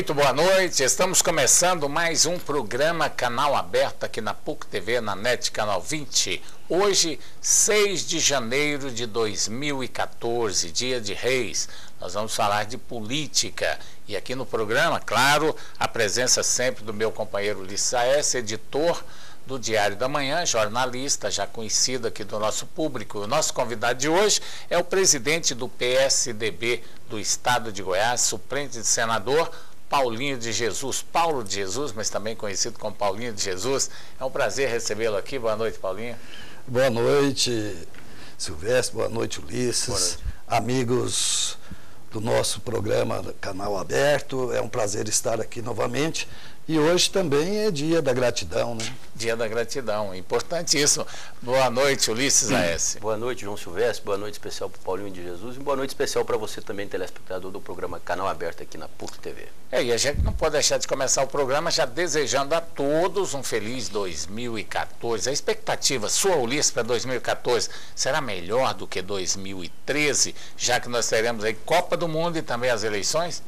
Muito boa noite, estamos começando mais um programa Canal Aberto aqui na PUC TV, na NET Canal 20. Hoje, 6 de janeiro de 2014, dia de Reis. Nós vamos falar de política. E aqui no programa, claro, a presença sempre do meu companheiro Ulisses Aécio, editor do Diário da Manhã, jornalista já conhecido aqui do nosso público. O nosso convidado de hoje é o presidente do PSDB do Estado de Goiás, suplente de senador, Paulinho de Jesus. Paulo de Jesus, mas também conhecido como Paulinho de Jesus. É um prazer recebê-lo aqui. Boa noite, Paulinho. Boa noite, Silvestre. Boa noite, Ulisses. Boa noite. Amigos do nosso programa Canal Aberto, é um prazer estar aqui novamente. E hoje também é dia da gratidão, né? Dia da gratidão, importantíssimo. Boa noite, Ulisses Aécio. Boa noite, João Silvestre. Boa noite especial para o Paulinho de Jesus. E boa noite especial para você também, telespectador do programa Canal Aberto aqui na PUC TV. E a gente não pode deixar de começar o programa já desejando a todos um feliz 2014. A expectativa sua, Ulisses, para 2014 será melhor do que 2013, já que nós teremos aí Copa do Mundo e também as eleições?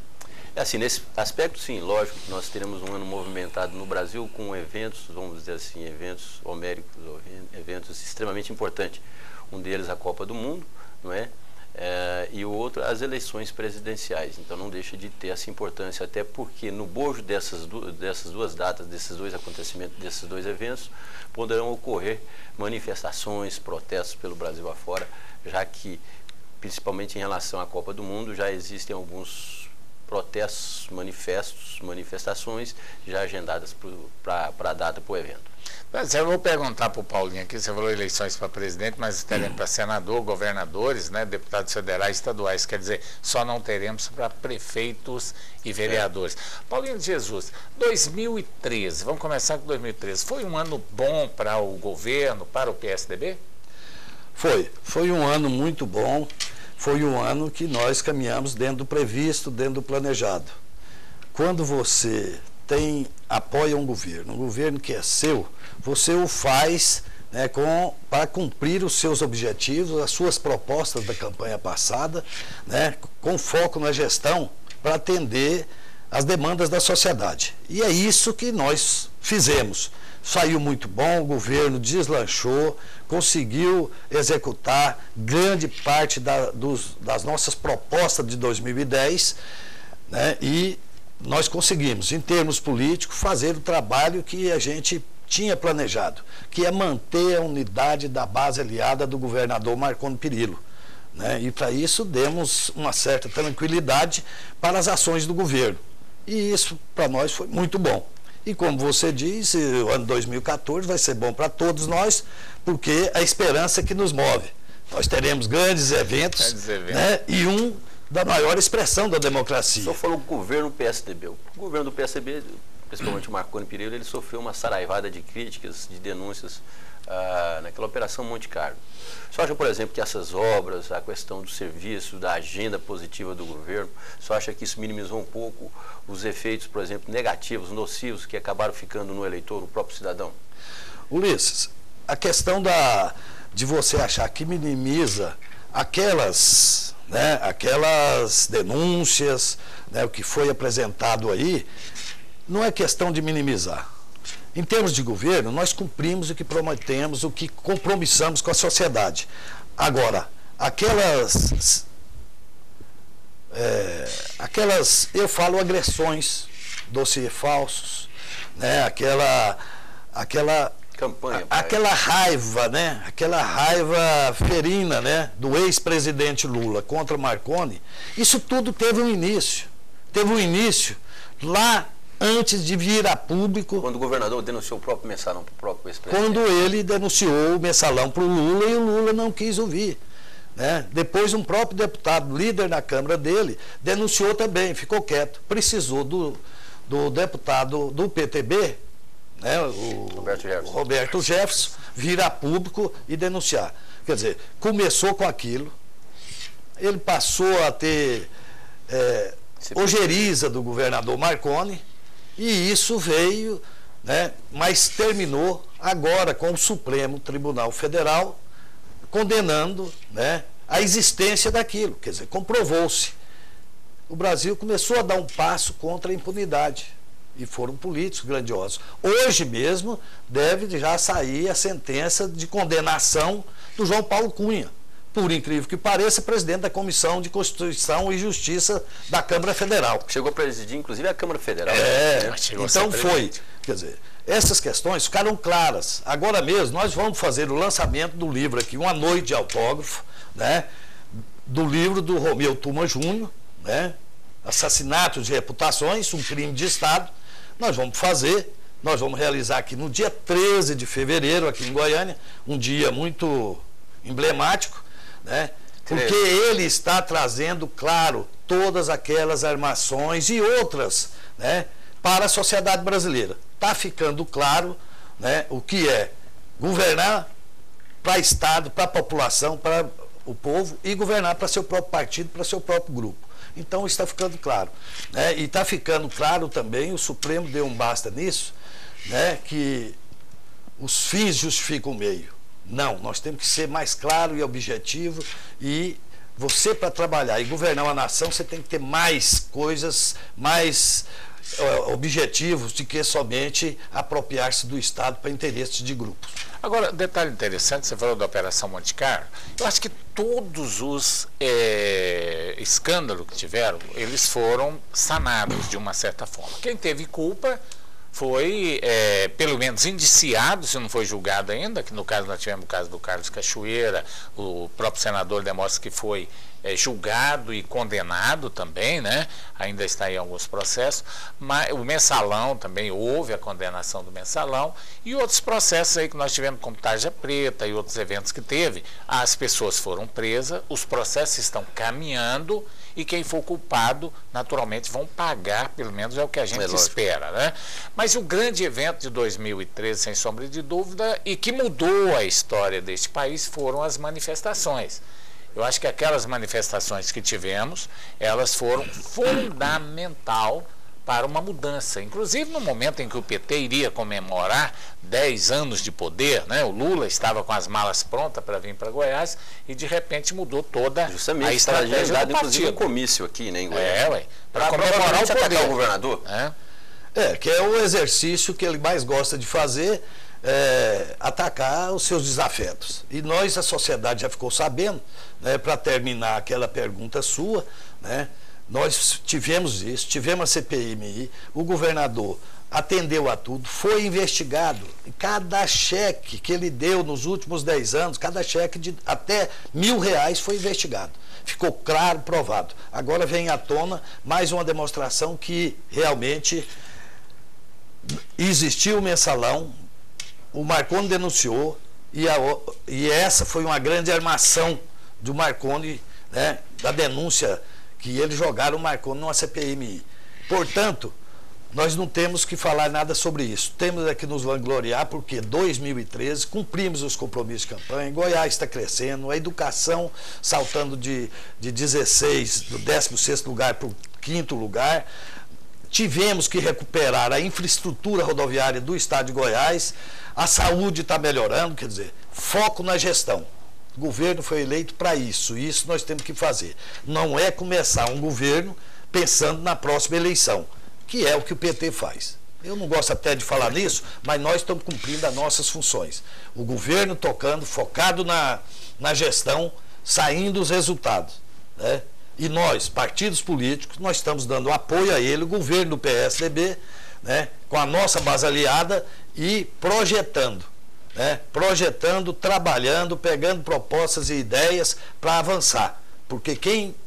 É assim, nesse aspecto, sim, lógico, nós teremos um ano movimentado no Brasil com eventos, vamos dizer assim, eventos homéricos, eventos extremamente importantes. Um deles a Copa do Mundo, não é? E o outro as eleições presidenciais. Então não deixa de ter essa importância, até porque no bojo dessas duas datas, desses dois acontecimentos, desses dois eventos, poderão ocorrer manifestações, protestos pelo Brasil afora, já que, principalmente em relação à Copa do Mundo, já existem alguns protestos, manifestações já agendadas para a data, para o evento. Mas eu vou perguntar para o Paulinho aqui, você falou eleições para presidente, mas teremos para senador, governadores, né, deputados federais, estaduais, quer dizer, só não teremos para prefeitos e vereadores. Paulinho de Jesus, 2013, vamos começar com 2013, foi um ano bom para o governo, para o PSDB? Foi um ano muito bom. Foi um ano que nós caminhamos dentro do previsto, dentro do planejado. Quando você apoia um governo que é seu, você o faz, né, para cumprir os seus objetivos, as suas propostas da campanha passada, né, com foco na gestão para atender as demandas da sociedade. E é isso que nós fizemos. Saiu muito bom, o governo deslanchou, conseguiu executar grande parte das nossas propostas de 2010, né, e nós conseguimos, em termos políticos, fazer o trabalho que a gente tinha planejado, que é manter a unidade da base aliada do governador Marconi Perillo, né, e para isso demos uma certa tranquilidade para as ações do governo. E isso para nós foi muito bom. E como você disse, o ano 2014 vai ser bom para todos nós, porque a esperança é que nos move. Nós teremos grandes eventos. Né, e da maior expressão da democracia. Só falou o governo PSDB. O governo do PSDB, principalmente o Marconi Perillo, ele sofreu uma saraivada de críticas, de denúncias naquela Operação Monte Carlo. Só acha, por exemplo, que essas obras, a questão do serviço, da agenda positiva do governo, só acha que isso minimizou um pouco os efeitos, por exemplo, negativos, nocivos, que acabaram ficando no eleitor, no próprio cidadão? Ulisses, a questão de você achar que minimiza aquelas denúncias, né, o que foi apresentado aí, não é questão de minimizar. Em termos de governo, nós cumprimos o que prometemos, o que compromissamos com a sociedade. Agora, aquelas, eu falo agressões, dossiês falsos, né, aquela campanha, aquela raiva, né, aquela raiva ferina, né, do ex-presidente Lula contra Marconi, isso tudo teve um início. Teve um início lá antes de vir a público. Quando o governador denunciou o próprio mensalão para o próprio ex-presidente. Quando ele denunciou o mensalão para o Lula e o Lula não quis ouvir. Né? Depois um próprio deputado, líder da Câmara dele, denunciou também, ficou quieto. Precisou do deputado do PTB, né, o Roberto Jefferson, vir a público e denunciar. Quer dizer, começou com aquilo, ele passou a ter ojeriza do governador Marconi, e isso veio, né, mas terminou agora com o Supremo Tribunal Federal condenando, né, a existência daquilo. Quer dizer, comprovou-se o Brasil começou a dar um passo contra a impunidade. E foram políticos grandiosos. Hoje mesmo deve já sair a sentença de condenação do João Paulo Cunha, por incrível que pareça, presidente da Comissão de Constituição e Justiça da Câmara Federal. Chegou a presidir, inclusive, a Câmara Federal. Então foi. Quer dizer, essas questões ficaram claras. Agora mesmo, nós vamos fazer o lançamento do livro aqui, Uma Noite de Autógrafo, né, do livro do Romeu Tuma Júnior, né, Assassinato de Reputações, um crime de Estado. Nós vamos realizar aqui no dia 13 de fevereiro, aqui em Goiânia, um dia muito emblemático, né? Porque ele está trazendo, claro, todas aquelas armações e outras, né, para a sociedade brasileira. Está ficando claro, né, o que é governar para Estado, para a população, para o povo, e governar para seu próprio partido, para seu próprio grupo. Então está ficando claro, né? E está ficando claro também, o Supremo deu um basta nisso, né, que os fins justificam o meio. Não, nós temos que ser mais claro e objetivo, e você, para trabalhar e governar uma nação, você tem que ter mais coisas, mais objetivos do que somente apropriar-se do Estado para interesses de grupos. Agora, detalhe interessante, você falou da Operação Monte Carlo. Eu acho que todos os escândalos que tiveram, eles foram sanados de uma certa forma. Quem teve culpa foi, pelo menos, indiciado, se não foi julgado ainda, que no caso nós tivemos o caso do Carlos Cachoeira, o próprio senador demonstra que foi julgado e condenado também, né? Ainda está em alguns processos, mas o Mensalão também, houve a condenação do Mensalão, e outros processos aí que nós tivemos, como Tarja Preta e outros eventos que teve, as pessoas foram presas, os processos estão caminhando, e quem for culpado, naturalmente, vão pagar, pelo menos é o que a gente espera, né? Mas o grande evento de 2013, sem sombra de dúvida, e que mudou a história deste país, foram as manifestações. Eu acho que aquelas manifestações que tivemos, elas foram fundamental para uma mudança. Inclusive no momento em que o PT iria comemorar 10 anos de poder, né? O Lula estava com as malas prontas para vir para Goiás e de repente mudou toda a estratégia do partido. Inclusive um comício aqui, né, em Goiás. Para comemorar o poder. O governador. Que é o exercício que ele mais gosta de fazer, atacar os seus desafetos. E nós, a sociedade, já ficou sabendo, né, para terminar aquela pergunta sua, né, nós tivemos isso, tivemos a CPMI, o governador atendeu a tudo, foi investigado. Cada cheque que ele deu nos últimos 10 anos, cada cheque de até R$1.000 foi investigado. Ficou claro, provado. Agora vem à tona mais uma demonstração que realmente existiu o Mensalão, o Marconi denunciou, e essa foi uma grande armação do Marconi, né, da denúncia que eles jogaram o Marconi numa CPMI. Portanto, nós não temos que falar nada sobre isso. Temos é que nos vangloriar, porque 2013 cumprimos os compromissos de campanha, Goiás está crescendo, a educação saltando de 16, do 16º lugar para o 5º lugar. Tivemos que recuperar a infraestrutura rodoviária do estado de Goiás, a saúde está melhorando, quer dizer, foco na gestão. O governo foi eleito para isso, e isso nós temos que fazer. Não é começar um governo pensando na próxima eleição, que é o que o PT faz. Eu não gosto até de falar nisso, mas nós estamos cumprindo as nossas funções. O governo tocando, focado na gestão, saindo os resultados, né? E nós, partidos políticos, nós estamos dando apoio a ele, o governo do PSDB, né, com a nossa base aliada e projetando, né, trabalhando, pegando propostas e ideias para avançar. Porque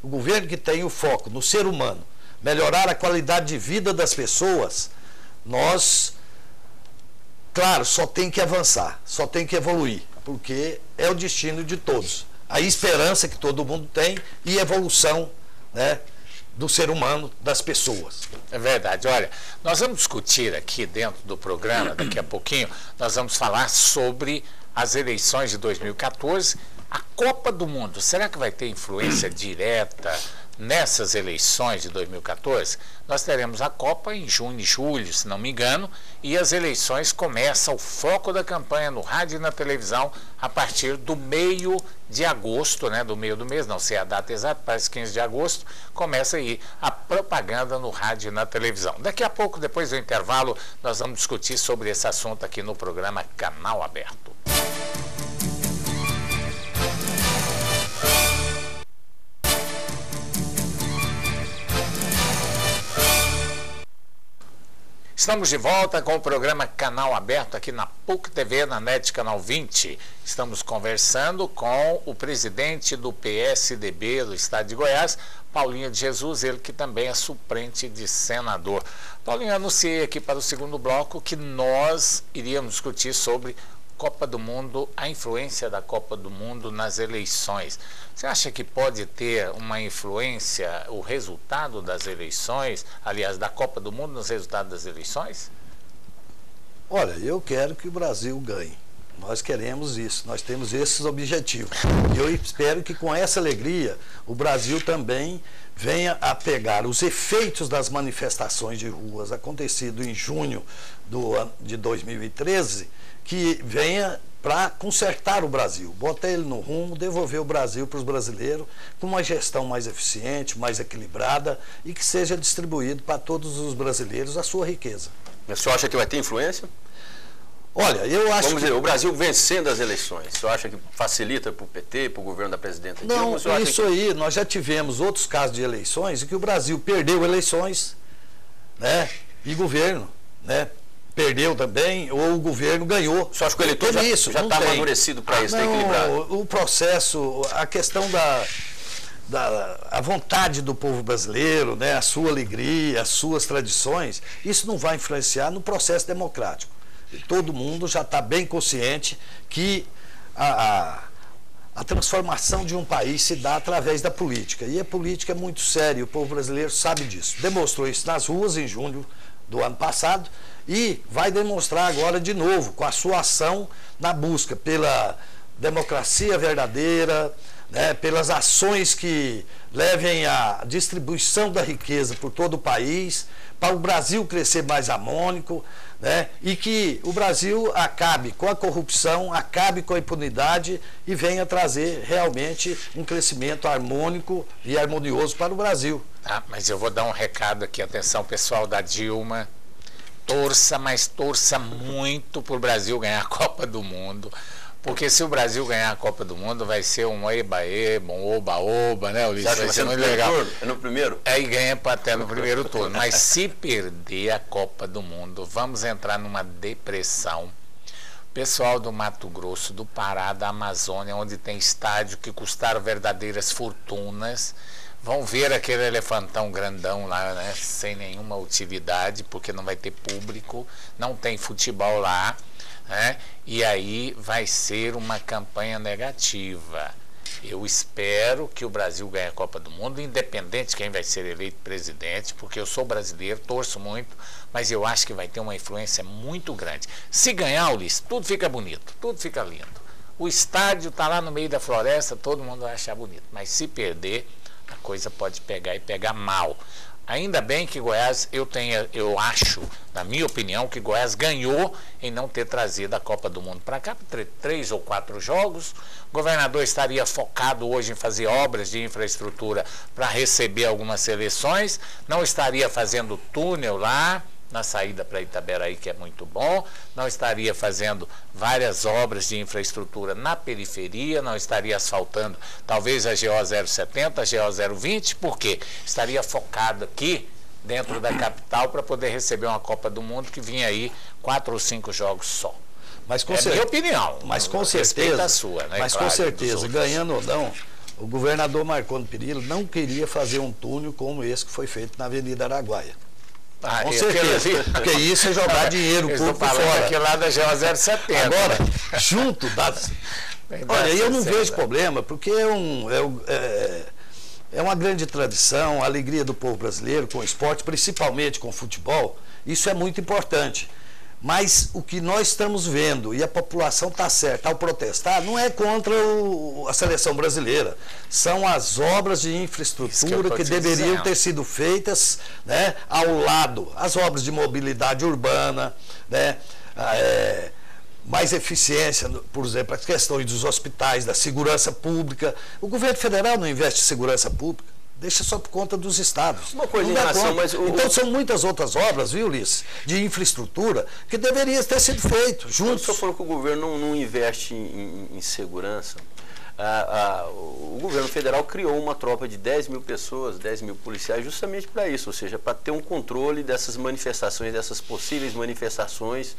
o governo que tem o foco no ser humano, melhorar a qualidade de vida das pessoas, nós, claro, só tem que avançar, só tem que evoluir, porque é o destino de todos. A esperança que todo mundo tem e evolução, né, do ser humano, das pessoas. É verdade. Olha, nós vamos discutir aqui dentro do programa, daqui a pouquinho, nós vamos falar sobre as eleições de 2014, a Copa do Mundo. Será que vai ter influência direta nessas eleições de 2014, nós teremos a Copa em junho e julho, se não me engano, e as eleições começam, o foco da campanha no rádio e na televisão, a partir do meio de agosto, né, do meio do mês, não sei a data exata, parece 15 de agosto, começa aí a propaganda no rádio e na televisão. Daqui a pouco, depois do intervalo, nós vamos discutir sobre esse assunto aqui no programa Canal Aberto. Estamos de volta com o programa Canal Aberto aqui na PUC TV, na NET Canal 20. Estamos conversando com o presidente do PSDB do estado de Goiás, Paulinho de Jesus, ele que também é suplente de senador. Paulinho, anunciei aqui para o segundo bloco que nós iríamos discutir sobre Copa do Mundo, a influência da Copa do Mundo nas eleições. Você acha que pode ter uma influência, o resultado das eleições, aliás, da Copa do Mundo nos resultados das eleições? Olha, eu quero que o Brasil ganhe. Nós queremos isso, nós temos esses objetivos. E eu espero que com essa alegria o Brasil também venha a pegar os efeitos das manifestações de ruas acontecidas em junho de 2013, que venha para consertar o Brasil, botar ele no rumo, devolver o Brasil para os brasileiros com uma gestão mais eficiente, mais equilibrada e que seja distribuído para todos os brasileiros a sua riqueza. Mas o senhor acha que vai ter influência? Olha, eu acho Vamos dizer, o Brasil vencendo as eleições, o senhor acha que facilita para o PT, para o governo da presidenta Dilma? Não, isso aí, nós já tivemos outros casos de eleições em que o Brasil perdeu eleições, né, e governo, né, perdeu também, ou o governo ganhou. Só acho que o eleitor já está amadurecido para isso, está equilibrado. O processo, a questão a vontade do povo brasileiro, né, a sua alegria, as suas tradições, isso não vai influenciar no processo democrático. E todo mundo já está bem consciente que a transformação de um país se dá através da política. E a política é muito séria, o povo brasileiro sabe disso. Demonstrou isso nas ruas em junho do ano passado e vai demonstrar agora de novo com a sua ação na busca pela democracia verdadeira, né, pelas ações que levem à distribuição da riqueza por todo o país, para o Brasil crescer mais harmônico, né, e que o Brasil acabe com a corrupção, acabe com a impunidade e venha trazer realmente um crescimento harmônico e harmonioso para o Brasil. Ah, mas eu vou dar um recado aqui, atenção pessoal da Dilma, torça, mas torça muito para o Brasil ganhar a Copa do Mundo, porque se o Brasil ganhar a Copa do Mundo vai ser um eba-eba, um oba-oba, né, Ulisses? Vai ser muito legal. É no primeiro? É, e ganha até no primeiro turno, mas se perder a Copa do Mundo, vamos entrar numa depressão. Pessoal do Mato Grosso, do Pará, da Amazônia, onde tem estádio que custaram verdadeiras fortunas, vão ver aquele elefantão grandão lá, né, sem nenhuma utilidade, porque não vai ter público, não tem futebol lá, né, e aí vai ser uma campanha negativa. Eu espero que o Brasil ganhe a Copa do Mundo, independente de quem vai ser eleito presidente, porque eu sou brasileiro, torço muito, mas eu acho que vai ter uma influência muito grande. Se ganhar, Ulisses, tudo fica bonito, tudo fica lindo. O estádio está lá no meio da floresta, todo mundo vai achar bonito, mas se perder, a coisa pode pegar e pegar mal. Ainda bem que Goiás, eu acho, na minha opinião, que Goiás ganhou em não ter trazido a Copa do Mundo para cá, 3 ou 4 jogos. O governador estaria focado hoje em fazer obras de infraestrutura para receber algumas seleções, não estaria fazendo túnel lá na saída para Itaberaí, que é muito bom, não estaria fazendo várias obras de infraestrutura na periferia, não estaria asfaltando talvez a GO 070, a GO 020, porque estaria focado aqui dentro da capital para poder receber uma Copa do Mundo que vinha aí 4 ou 5 jogos só. Mas com minha opinião. Mas com certeza, a sua, né? Mas claro, com certeza, ganhando ou não, o governador Marconi Perillo não queria fazer um túnel como esse que foi feito na Avenida Araguaia. Com certeza, porque isso é jogar dinheiro público fora. Aqui lá da GO 070. Agora, junto das... Olha, eu não vejo problema, porque é uma grande tradição, a alegria do povo brasileiro com o esporte, principalmente com o futebol, isso é muito importante. Mas o que nós estamos vendo, e a população está certa ao protestar, não é contra a seleção brasileira. São as obras de infraestrutura que deveriam ter sido feitas, né, ao lado. As obras de mobilidade urbana, né, mais eficiência, por exemplo, as questões dos hospitais, da segurança pública. O governo federal não investe em segurança pública. Deixa só por conta dos estados. Uma coisa em relação, mas então são muitas outras obras, viu, Ulisses, de infraestrutura que deveriam ter sido feitas juntos. O senhor falou que o governo não investe em segurança. O governo federal criou uma tropa de 10 mil pessoas, 10 mil policiais, justamente para isso, ou seja, para ter um controle dessas manifestações, dessas possíveis manifestações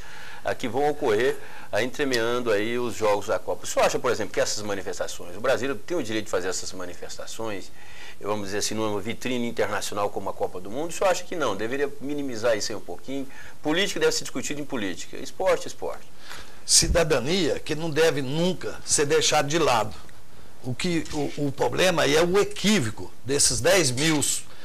que vão ocorrer, entremeando aí os jogos da Copa. O senhor acha, por exemplo, que essas manifestações, o Brasil tem o direito de fazer essas manifestações, vamos dizer assim, numa vitrine internacional como a Copa do Mundo? O senhor acha que não? Deveria minimizar isso aí um pouquinho? Política deve ser discutida em política, esporte, esporte. Cidadania que não deve nunca ser deixada de lado. O problema aí é o equívoco desses 10 mil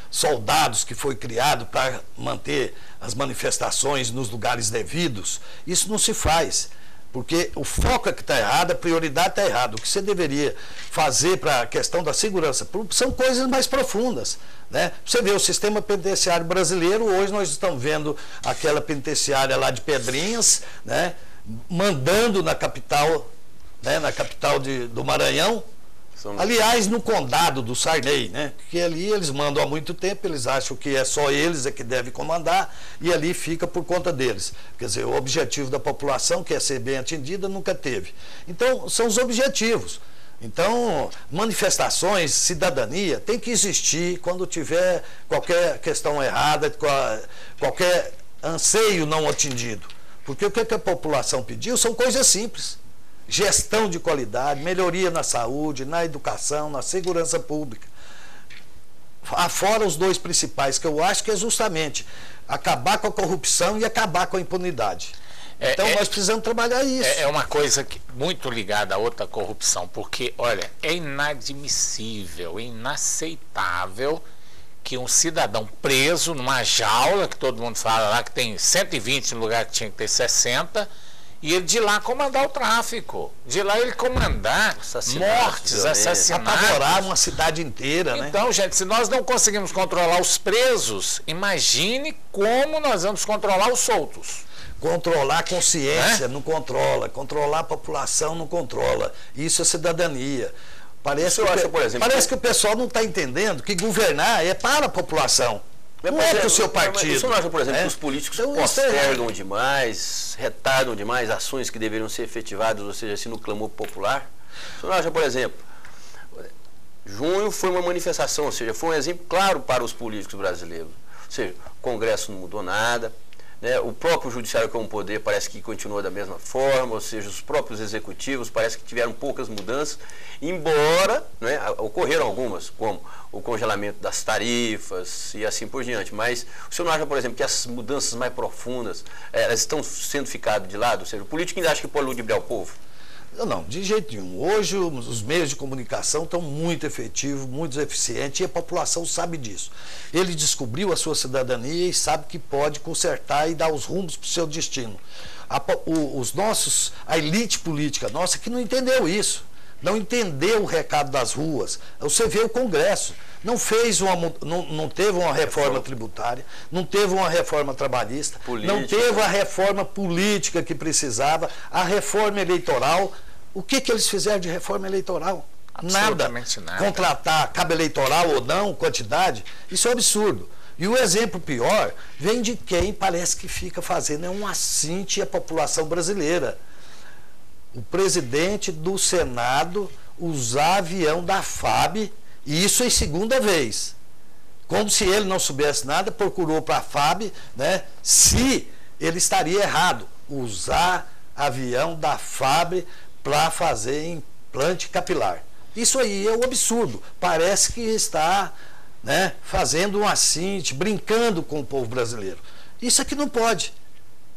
soldados que foi criado para manter as manifestações nos lugares devidos. Isso não se faz, porque o foco é que está errado, a prioridade está errada. O que você deveria fazer para a questão da segurança pública são coisas mais profundas, né? Você vê o sistema penitenciário brasileiro, hoje nós estamos vendo aquela penitenciária lá de Pedrinhas, né, mandando na capital, né, do Maranhão. Aliás, no condado do Sarney, né, que ali eles mandam há muito tempo, eles acham que é só eles que devem comandar e ali fica por conta deles. Quer dizer, o objetivo da população, que é ser bem atendida, nunca teve. Então, são os objetivos. Então, manifestações, cidadania, tem que existir quando tiver qualquer questão errada, qualquer anseio não atendido. Porque o que a população pediu são coisas simples. Gestão de qualidade, melhoria na saúde, na educação, na segurança pública. Afora os dois principais, que eu acho que é justamente acabar com a corrupção e acabar com a impunidade. Então nós precisamos trabalhar isso. É uma coisa muito ligada a outra corrupção, porque, olha, é inadmissível, inaceitável que um cidadão preso numa jaula, que todo mundo fala lá que tem 120 no lugar que tinha que ter 60, e ele de lá comandar o tráfico, de lá ele comandar mortes, assassinatos. Apavorar uma cidade inteira, né? Então, gente, se nós não conseguimos controlar os presos, imagine como nós vamos controlar os soltos. Controlar a consciência não controla, controlar a população não controla. Isso é cidadania. Parece que o pessoal não está entendendo que governar é para a população. Não é para o seu partido. Você não acha, por exemplo, que os políticos postergam demais, retardam demais ações que deveriam ser efetivadas, ou seja, assim, no clamor popular? Você não acha, por exemplo, junho foi uma manifestação, ou seja, foi um exemplo claro para os políticos brasileiros. Ou seja, o Congresso não mudou nada, né? O próprio Judiciário, que é um poder, parece que continua da mesma forma, ou seja, os próprios executivos parece que tiveram poucas mudanças, embora, né, ocorreram algumas, como o congelamento das tarifas e assim por diante. Mas o senhor não acha, por exemplo, que essas mudanças mais profundas, elas estão sendo ficadas de lado? Ou seja, o político ainda acha que pode ludibriar o povo? Não, de jeito nenhum. Hoje os meios de comunicação estão muito efetivos, muito eficientes, e a população sabe disso. Ele descobriu a sua cidadania e sabe que pode consertar e dar os rumos para o seu destino. A elite política nossa que não entendeu isso, não entendeu o recado das ruas. Você vê o Congresso, não teve uma reforma tributária, não teve uma reforma trabalhista, não teve a reforma política que precisava, a reforma eleitoral. O que eles fizeram de reforma eleitoral? Nada. Contratar cabo eleitoral ou não, quantidade, isso é um absurdo. E o exemplo pior vem de quem parece que fica fazendo um assinte à população brasileira. O presidente do Senado usar avião da FAB, e isso em segunda vez. Como se ele não soubesse nada, procurou para a FAB, né, se ele estaria errado, usar avião da FAB para fazer implante capilar. Isso aí é um absurdo. Parece que está, né, fazendo um assinte, brincando com o povo brasileiro. Isso aqui não pode.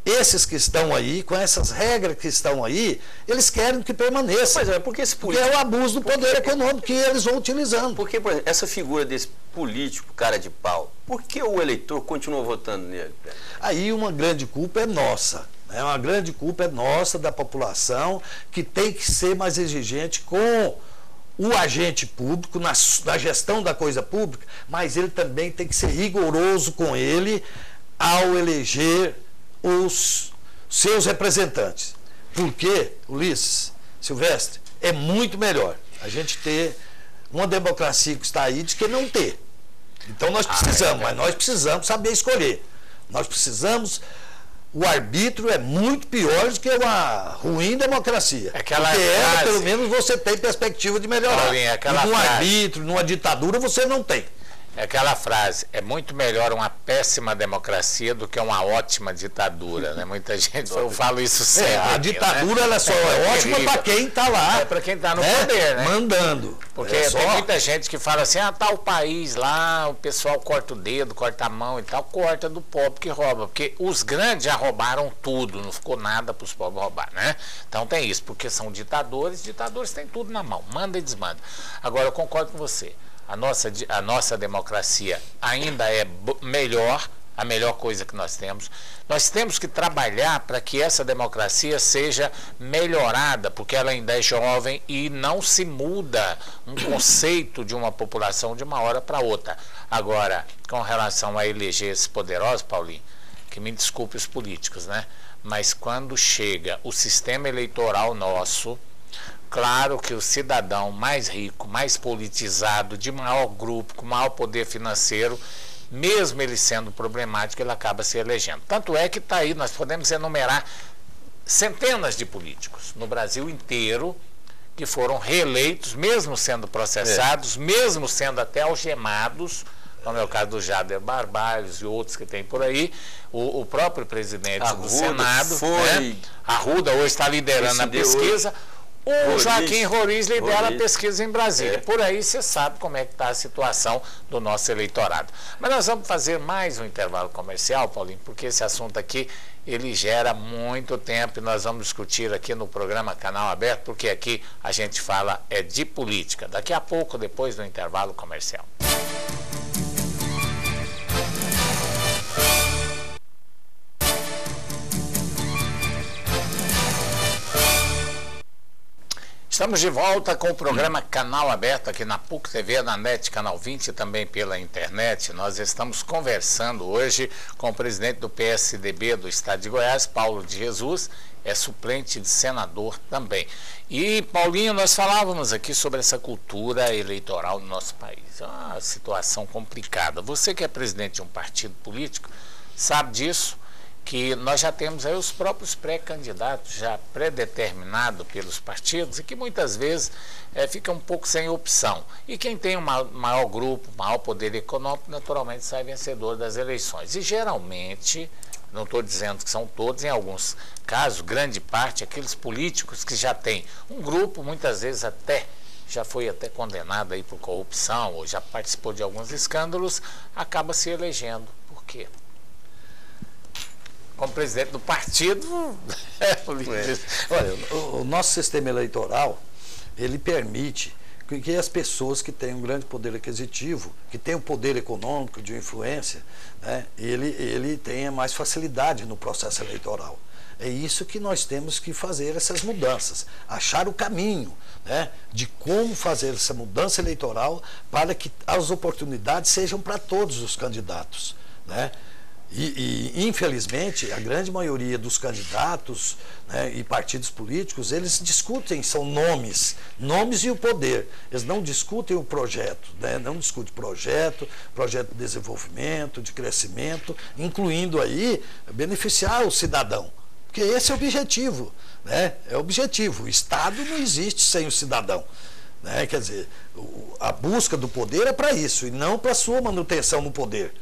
Esses que estão aí, com essas regras que estão aí, eles querem que permaneça. Mas porque esse político... Porque é o abuso do poder econômico que eles vão utilizando. Porque, por exemplo, essa figura desse político, cara de pau, por que o eleitor continua votando nele? Aí uma grande culpa é nossa, Uma grande culpa é nossa, da população, que tem que ser mais exigente com o agente público, na gestão da coisa pública, mas ele também tem que ser rigoroso com ele ao eleger os seus representantes. Porque, Ulisses, Silvestre, é muito melhor a gente ter uma democracia que está aí do que não ter. Então nós precisamos, mas nós precisamos saber escolher. Nós precisamos... O arbítrio é muito pior do que uma ruim democracia. Porque ela, pelo menos, você tem perspectiva de melhorar. Num arbítrio, numa ditadura, você não tem. É aquela frase, é muito melhor uma péssima democracia do que uma ótima ditadura, né? Muita gente, eu falo isso sempre. A ditadura, né? Ela só é ótima para quem está lá. É para quem está no poder, né? Mandando. Porque tem muita gente que fala assim, tal país lá, o pessoal corta o dedo, corta a mão e tal, corta do pobre que rouba. Porque os grandes já roubaram tudo, não ficou nada para os pobres roubar, né? Então tem isso, porque são ditadores têm tudo na mão, manda e desmanda. Agora, eu concordo com você. A nossa democracia ainda é melhor, a melhor coisa que nós temos. Nós temos que trabalhar para que essa democracia seja melhorada, porque ela ainda é jovem e não se muda um conceito de uma população de uma hora para outra. Agora, com relação a eleger esses poderosos, Paulinho, que me desculpe os políticos, né? Mas quando chega o sistema eleitoral nosso, claro que o cidadão mais rico, mais politizado, de maior grupo, com maior poder financeiro, mesmo ele sendo problemático, ele acaba se elegendo. Tanto é que está aí, nós podemos enumerar centenas de políticos no Brasil inteiro que foram reeleitos, mesmo sendo processados, mesmo sendo até algemados, como é o caso do Jader Barbalhos e outros que tem por aí, o próprio presidente do Senado, né? Arruda hoje está liderando a pesquisa. O Joaquim Roriz lidera a pesquisa em Brasília. Por aí você sabe como é que está a situação do nosso eleitorado. Mas nós vamos fazer mais um intervalo comercial, Paulinho, porque esse assunto aqui, ele gera muito tempo e nós vamos discutir aqui no programa Canal Aberto, porque aqui a gente fala de política. Daqui a pouco, depois do intervalo comercial. Estamos de volta com o programa Canal Aberto aqui na PUC TV, na NET Canal 20 e também pela internet. Nós estamos conversando hoje com o presidente do PSDB do Estado de Goiás, Paulo de Jesus, é suplente de senador também. E, Paulinho, nós falávamos aqui sobre essa cultura eleitoral no nosso país. É uma situação complicada. Você que é presidente de um partido político, sabe disso? Que nós já temos aí os próprios pré-candidatos já pré-determinados pelos partidos e que muitas vezes fica um pouco sem opção. E quem tem um maior grupo, maior poder econômico, naturalmente sai vencedor das eleições. E geralmente, não estou dizendo que são todos, em alguns casos, grande parte, aqueles políticos que já têm um grupo, muitas vezes até já foi até condenado aí por corrupção ou já participou de alguns escândalos, acaba se elegendo. Por quê? Como presidente do partido, Olha, o nosso sistema eleitoral, ele permite que as pessoas que têm um grande poder aquisitivo, que têm um poder econômico de influência, né, ele tenha mais facilidade no processo eleitoral. É isso que nós temos que fazer, essas mudanças, achar o caminho, né, de como fazer essa mudança eleitoral para que as oportunidades sejam para todos os candidatos, né? E, infelizmente, a grande maioria dos candidatos, né, e partidos políticos, eles discutem, são nomes e o poder. Eles não discutem o projeto, né, não discutem projeto de desenvolvimento, de crescimento, incluindo aí beneficiar o cidadão. Porque esse é o objetivo, né, é o objetivo. O Estado não existe sem o cidadão. Né, quer dizer, a busca do poder é para isso, e não para a sua manutenção no poder.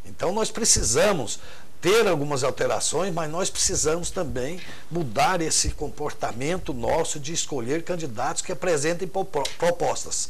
Então nós precisamos ter algumas alterações, mas nós precisamos também mudar esse comportamento nosso de escolher candidatos que apresentem propostas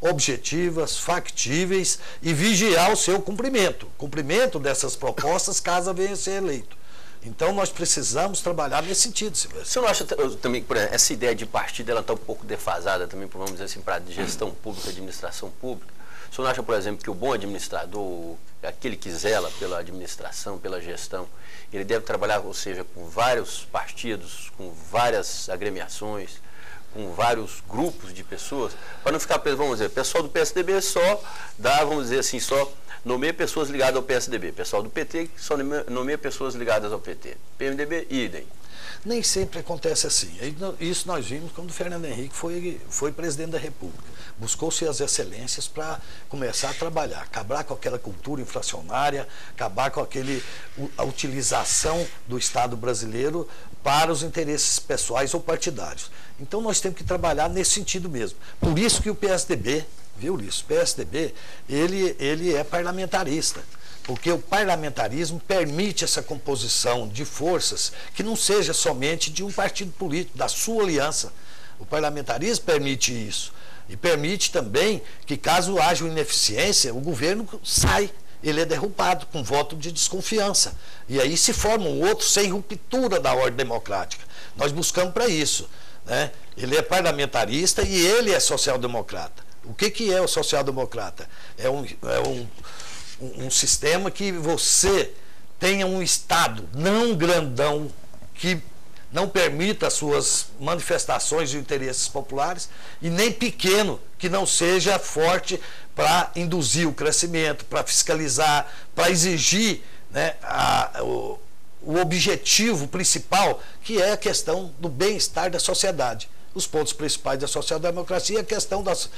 objetivas, factíveis e vigiar o seu cumprimento dessas propostas caso venha a ser eleito. Então nós precisamos trabalhar nesse sentido, Silvestre. Você não acha também que essa ideia de partido ela está um pouco defasada também, vamos dizer assim, para gestão pública, administração pública? O senhor não acha, por exemplo, que o bom administrador, aquele que zela pela administração, pela gestão, ele deve trabalhar, ou seja, com vários partidos, com várias agremiações, com vários grupos de pessoas, para não ficar, vamos dizer, o pessoal do PSDB só dá, vamos dizer assim, só nomeia pessoas ligadas ao PSDB, o pessoal do PT só nomeia pessoas ligadas ao PT, PMDB, idem. Nem sempre acontece assim. Isso nós vimos quando o Fernando Henrique foi presidente da República. Buscou-se as excelências para começar a trabalhar, acabar com aquela cultura inflacionária, acabar com a utilização do Estado brasileiro para os interesses pessoais ou partidários. Então nós temos que trabalhar nesse sentido mesmo. Por isso que o PSDB, viu, Ulisses? O PSDB, ele é parlamentarista. Porque o parlamentarismo permite essa composição de forças que não seja somente de um partido político, da sua aliança. O parlamentarismo permite isso. E permite também que, caso haja uma ineficiência, o governo sai, ele é derrubado com voto de desconfiança. E aí se forma um outro sem ruptura da ordem democrática. Nós buscamos para isso, né? Ele é parlamentarista e ele é social-democrata. O que é o social-democrata? É um sistema que você tenha um Estado não grandão, que não permita as suas manifestações de interesses populares, e nem pequeno, que não seja forte para induzir o crescimento, para fiscalizar, para exigir, né, o objetivo principal, que é a questão do bem-estar da sociedade. Os pontos principais da social-democracia é a questão das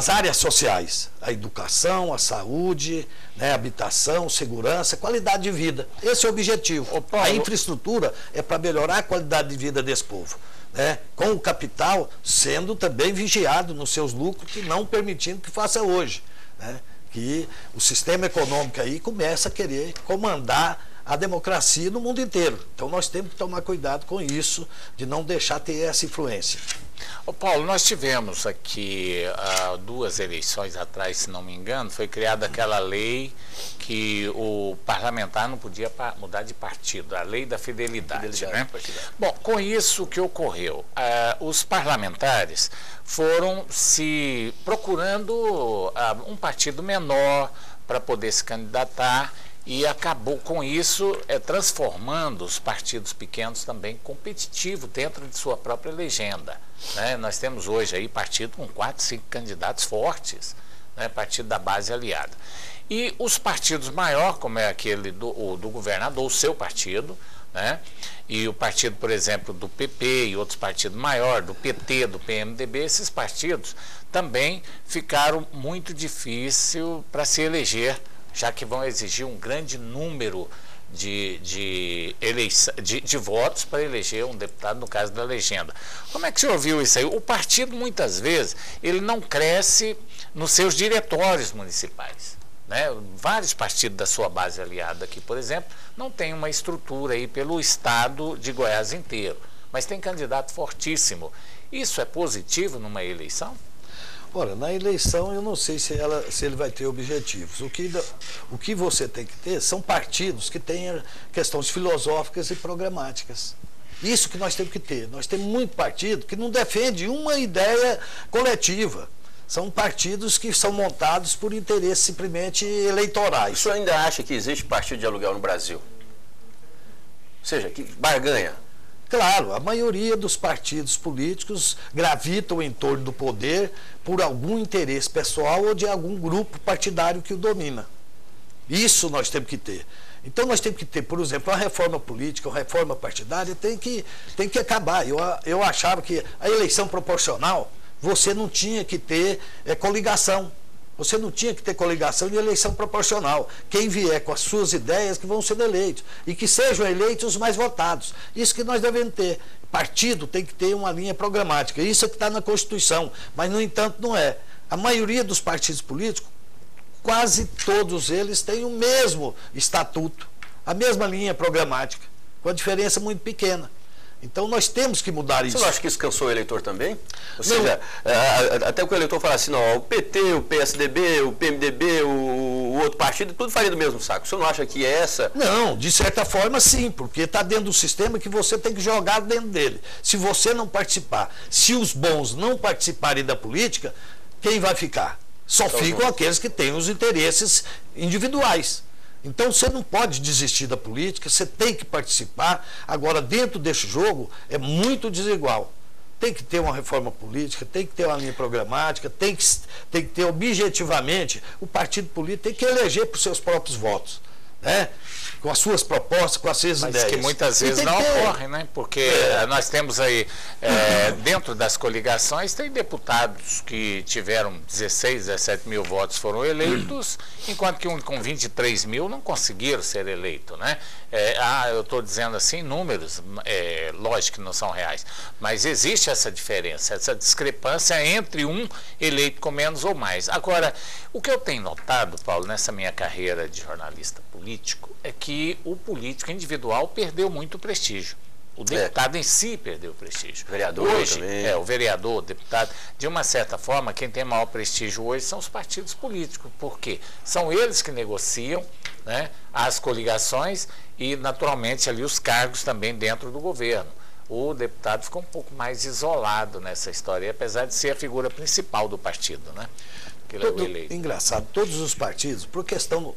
áreas sociais, a educação, a saúde, né, a habitação, segurança, qualidade de vida. Esse é o objetivo. A infraestrutura é para melhorar a qualidade de vida desse povo, né, com o capital sendo também vigiado nos seus lucros e não permitindo que faça hoje, né, que o sistema econômico aí começa a querer comandar a democracia no mundo inteiro. Então nós temos que tomar cuidado com isso, de não deixar ter essa influência. Ô Paulo, nós tivemos aqui 2 eleições atrás, se não me engano, foi criada aquela lei que o parlamentar não podia mudar de partido, a lei da fidelidade, né? Bom, com isso o que ocorreu? Os parlamentares foram se procurando um partido menor para poder se candidatar, e acabou com isso transformando os partidos pequenos também competitivos dentro de sua própria legenda, né? Nós temos hoje aí partido com 4, 5 candidatos fortes, né? Partido da base aliada. E os partidos maiores, como é aquele do governador, o seu partido, né? E o partido, por exemplo, do PP e outros partidos maiores, do PT, do PMDB, esses partidos também ficaram muito difícil para se eleger, já que vão exigir um grande número de votos para eleger um deputado, no caso da legenda. Como é que o senhor viu isso aí? O partido, muitas vezes, ele não cresce nos seus diretórios municipais, né? Vários partidos da sua base aliada aqui, por exemplo, não tem uma estrutura aí pelo estado de Goiás inteiro, mas tem candidato fortíssimo. Isso é positivo numa eleição? Ora, na eleição eu não sei se ele vai ter objetivos. O que você tem que ter são partidos que tenham questões filosóficas e programáticas. Isso que nós temos que ter. Nós temos muito partido que não defende uma ideia coletiva. São partidos que são montados por interesses simplesmente eleitorais. O senhor ainda acha que existe partido de aluguel no Brasil? Ou seja, que barganha? Claro, a maioria dos partidos políticos gravitam em torno do poder por algum interesse pessoal ou de algum grupo partidário que o domina. Isso nós temos que ter. Então nós temos que ter, por exemplo, a reforma política, a reforma partidária tem que acabar. Eu achava que a eleição proporcional, você não tinha que ter coligação. Você não tinha que ter coligação de eleição proporcional. Quem vier com as suas ideias que vão ser eleitos. E que sejam eleitos os mais votados. Isso que nós devemos ter. Partido tem que ter uma linha programática. Isso é que está na Constituição. Mas, no entanto, não é. A maioria dos partidos políticos, quase todos eles têm o mesmo estatuto, a mesma linha programática, com a diferença muito pequena. Então nós temos que mudar isso. Você não acha que isso cansou o eleitor também? Ou seja, até que o eleitor fala assim, não, o PT, o PSDB, o PMDB, o outro partido, tudo faria do mesmo saco. Você não acha que é essa... Não, de certa forma sim, porque está dentro do sistema que você tem que jogar dentro dele. Se você não participar, se os bons não participarem da política, quem vai ficar? Só ficam aqueles que têm os interesses individuais. Então você não pode desistir da política, você tem que participar. Agora, dentro desse jogo, é muito desigual. Tem que ter uma reforma política, tem que ter uma linha programática, tem que ter objetivamente, o partido político tem que eleger por seus próprios votos, né? Com as suas propostas, com as suas ideias. Mas que muitas vezes não ocorre, né? Porque nós temos aí, dentro das coligações, tem deputados que tiveram 16, 17 mil votos foram eleitos, enquanto que com 23 mil não conseguiram ser eleito, né? Eu estou dizendo assim, números, lógico que não são reais, mas existe essa diferença, essa discrepância entre um eleito com menos ou mais. Agora, o que eu tenho notado, Paulo, nessa minha carreira de jornalista político, é que o político individual perdeu muito prestígio. O deputado em si perdeu o prestígio. O vereador hoje, também. O vereador, o deputado, de uma certa forma, quem tem maior prestígio hoje são os partidos políticos. Por quê? São eles que negociam, né, as coligações e, naturalmente, ali os cargos também dentro do governo. O deputado ficou um pouco mais isolado nessa história, apesar de ser a figura principal do partido, né? Engraçado, todos os partidos, por questão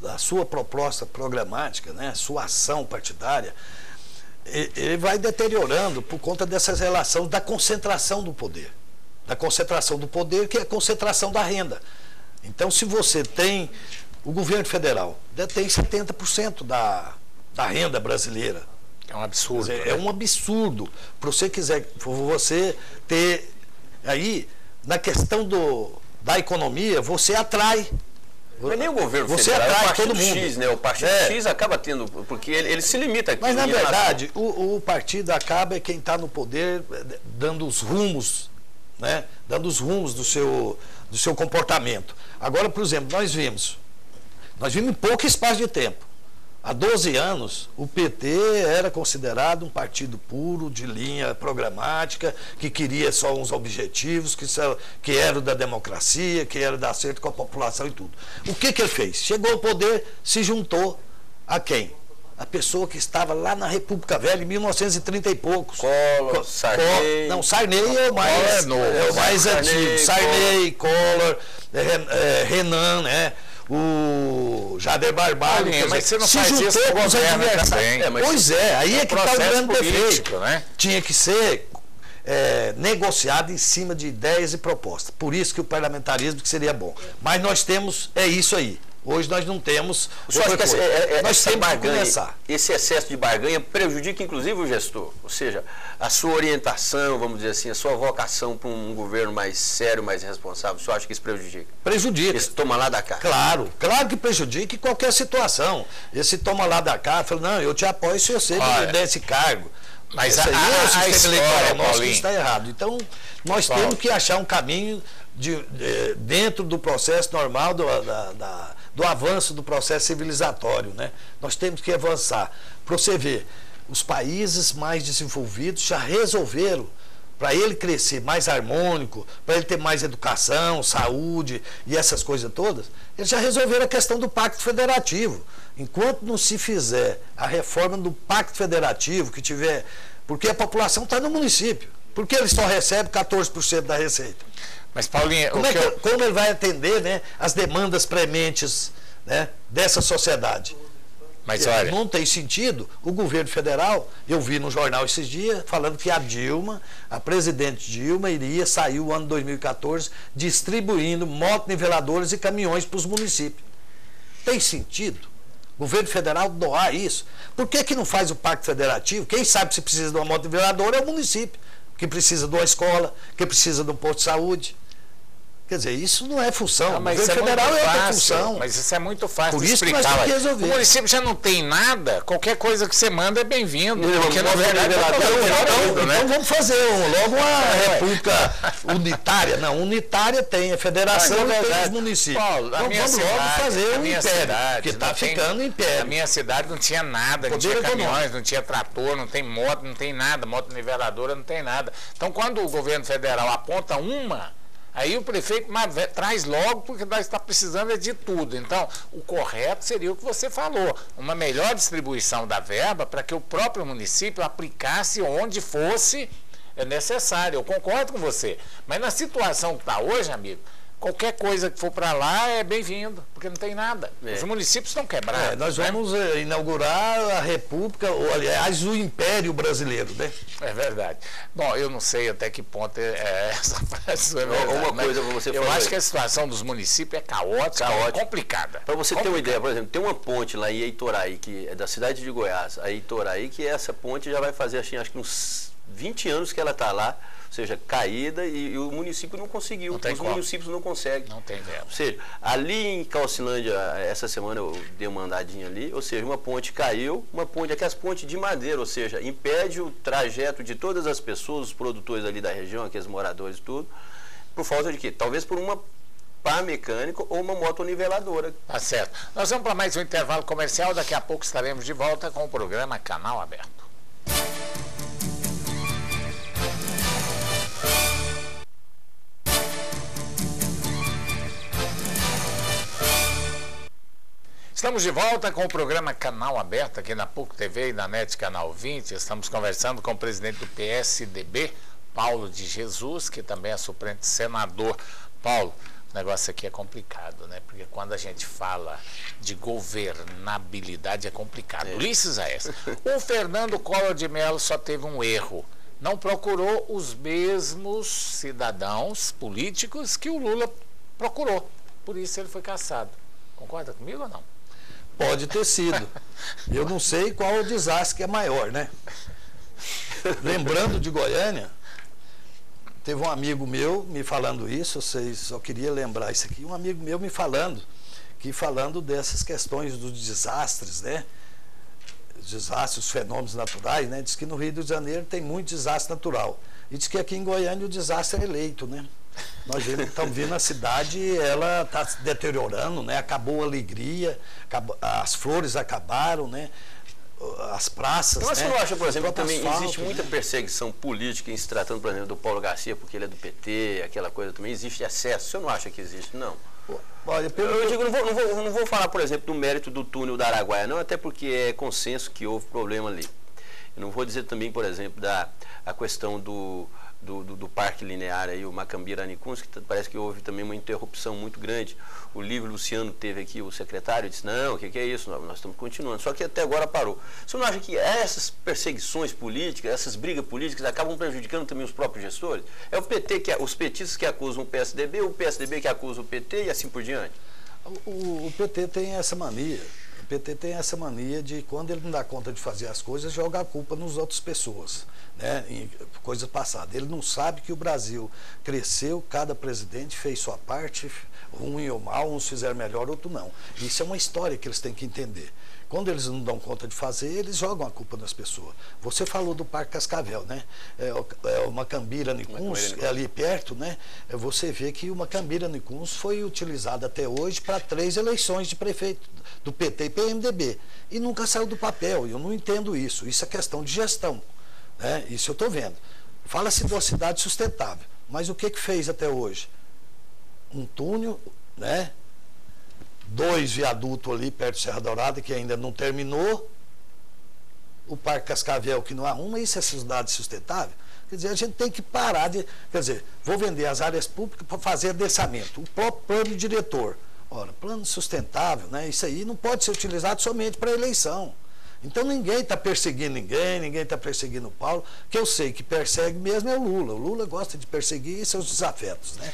da sua proposta programática, né, sua ação partidária, ele vai deteriorando por conta dessas relações da concentração do poder. Da concentração do poder, que é a concentração da renda. Então, se você tem... O governo federal detém 70% da renda brasileira. É um absurdo. Quer dizer, né? É um absurdo. Para você ter... Aí, na questão da economia, você atrai. Mas nem o governo você federal, atrai é o partido todo mundo. X, né? O partido X acaba tendo, porque ele se limita aqui. Mas, na verdade, o partido acaba é quem está no poder dando os rumos, né? Dando os rumos do seu comportamento. Agora, por exemplo, nós vimos em pouco espaço de tempo. Há 12 anos, o PT era considerado um partido puro, de linha programática, que queria só uns objetivos, que era da democracia, que era dar acerto com a população e tudo. O que ele fez? Chegou ao poder, se juntou a quem? A pessoa que estava lá na República Velha, em 1930 e poucos. Collor, Sarney. Não, Sarney é o mais antigo. Sarney, Collor, Renan, né? O Jader Barbalho, mas você não faz isso com o governo também. Pois é, aí é que está o grande defeito. Né? Tinha que ser negociado em cima de ideias e propostas. Por isso que o parlamentarismo que seria bom. Mas nós temos, isso aí. Hoje nós não temos. Nós temos que começar. Esse excesso de barganha prejudica inclusive o gestor. Ou seja, a sua orientação, vamos dizer assim, a sua vocação para um governo mais sério, mais responsável. O senhor acha que isso prejudica? Prejudica. Esse toma lá da cá. Claro que prejudica em qualquer situação. Esse toma lá da cá, fala, não, eu te apoio se você me der esse cargo. Mas a história nosso que está errado. Então, nós temos que achar um caminho dentro do processo normal do avanço do processo civilizatório, né? Nós temos que avançar. Para você ver, os países mais desenvolvidos já resolveram, para ele crescer mais harmônico, para ele ter mais educação, saúde e essas coisas todas, eles já resolveram a questão do Pacto Federativo. Enquanto não se fizer a reforma do Pacto Federativo, porque a população está no município, porque ele só recebe 14% da receita. Mas, Paulinho, como ele vai atender, né, as demandas prementes, né, dessa sociedade? Mas olha, não tem sentido o governo federal, eu vi no jornal esses dias, falando que a presidente Dilma iria sair o ano 2014 distribuindo motoniveladores e caminhões para os municípios. Tem sentido o governo federal doar isso? Por que não faz o Pacto Federativo? Quem sabe se precisa de uma motoniveladora é o município, que precisa de uma escola, que precisa de um posto de saúde. Quer dizer, isso não é função. Não, mas o governo federal é outra função. Mas isso é muito fácil Por de isso que explicar. nós temos que resolver. O município já não tem nada, qualquer coisa que você manda é bem-vindo. Porque na verdade então vamos fazer logo uma república unitária. Não, unitária tem, a federação tem os municípios. Paulo, então vamos logo fazer um império, porque está ficando império. Na minha cidade não tinha nada, não tinha caminhões, não tinha trator, não tem moto, não tem nada, moto niveladora, não tem nada. Então quando o governo federal aponta aí o prefeito traz logo, porque nós está precisando de tudo. Então, o correto seria o que você falou, uma melhor distribuição da verba para que o próprio município aplicasse onde fosse necessário. Eu concordo com você. Mas na situação que está hoje, amigo, qualquer coisa que for para lá é bem-vindo, porque não tem nada. Os municípios estão quebrados. Nós vamos inaugurar a República, ou aliás, o Império Brasileiro, né? É verdade. Bom, eu não sei até que ponto essa frase é verdade. Uma coisa para você falar. Eu acho que a situação dos municípios é caótica, é complicada. Para você ter uma ideia, por exemplo, tem uma ponte lá em Eitoraí, que é da cidade de Goiás, a Eitoraí, que essa ponte já vai fazer, acho que uns 20 anos que ela está lá, ou seja, caída, e o município não conseguiu. Os municípios não conseguem. Não tem verba. Ou seja, ali em Calcinândia, essa semana eu dei uma andadinha ali, ou seja, uma ponte caiu, aquelas pontes de madeira, ou seja, impede o trajeto de todas as pessoas, os produtores ali da região, aqueles moradores e tudo, por falta de quê? Talvez por uma pá mecânico ou uma motoniveladora. Tá certo. Nós vamos para mais um intervalo comercial, daqui a pouco estaremos de volta com o programa Canal Aberto. Estamos de volta com o programa Canal Aberto aqui na PUC TV e na NET Canal 20. Estamos conversando com o presidente do PSDB, Paulo de Jesus, que também é suplente senador. Paulo, o negócio aqui é complicado, né? Porque quando a gente fala de governabilidade é complicado. Ulisses Aécio, o Fernando Collor de Mello só teve um erro. Não procurou os mesmos cidadãos políticos que o Lula procurou. Por isso ele foi cassado. Concorda comigo ou não? Pode ter sido. Eu não sei qual o desastre que é maior, né? Lembrando de Goiânia, teve um amigo meu me falando isso, só queria lembrar isso aqui, um amigo meu me falando dessas questões dos desastres, né? Desastres, os fenômenos naturais, né? Diz que no Rio de Janeiro tem muito desastre natural. E diz que aqui em Goiânia o desastre é eleito, né? Nós estamos vendo a cidade, ela está se deteriorando, né? Acabou a alegria, as flores acabaram, né? As praças. Mas você não acha, por exemplo, que também asfalto, existe muita perseguição política em se tratando, por exemplo, do Paulo Garcia, porque ele é do PT, aquela coisa também, existe excesso? Você não acha que existe? Não. Olha, eu digo, não vou falar, por exemplo, do mérito do túnel da Araguaia, não, até porque é consenso que houve problema ali. Eu não vou dizer também, por exemplo, a questão do parque linear aí, o Macambira-Anicuns, que parece que houve também uma interrupção muito grande. O Lívio Luciano teve aqui, o secretário, e disse, não, o que é isso? Nós estamos continuando. Só que até agora parou. Você não acha que essas perseguições políticas, essas brigas políticas acabam prejudicando também os próprios gestores? É o PT, os petistas que acusam o PSDB que acusa o PT e assim por diante? O PT tem essa mania. O PT tem essa mania de, quando ele não dá conta de fazer as coisas, jogar a culpa nas outras pessoas, né, em coisas passadas. Ele não sabe que o Brasil cresceu, cada presidente fez sua parte, ruim ou mal, uns fizeram melhor, outros não. Isso é uma história que eles têm que entender. Quando eles não dão conta de fazer, eles jogam a culpa nas pessoas. Você falou do Parque Cascavel, né? O Macambira-Anicuns, é ali perto, né? Você vê que o Macambira-Anicuns foi utilizado até hoje para 3 eleições de prefeito do PT e PMDB. E nunca saiu do papel. Eu não entendo isso. Isso é questão de gestão, né? Isso eu estou vendo. Fala-se de uma cidade sustentável. Mas o que fez até hoje? Um túnel, né? 2 viadutos ali perto de Serra Dourada, que ainda não terminou. O Parque Cascavel, que não arruma. Isso é cidade sustentável? Quer dizer, a gente tem que parar de... Quer dizer, vou vender as áreas públicas para fazer adensamento. O próprio plano diretor. Ora, plano sustentável, né? Isso aí não pode ser utilizado somente para eleição. Então ninguém está perseguindo ninguém está perseguindo o Paulo. Que eu sei que persegue mesmo é o Lula. O Lula gosta de perseguir seus desafetos, né?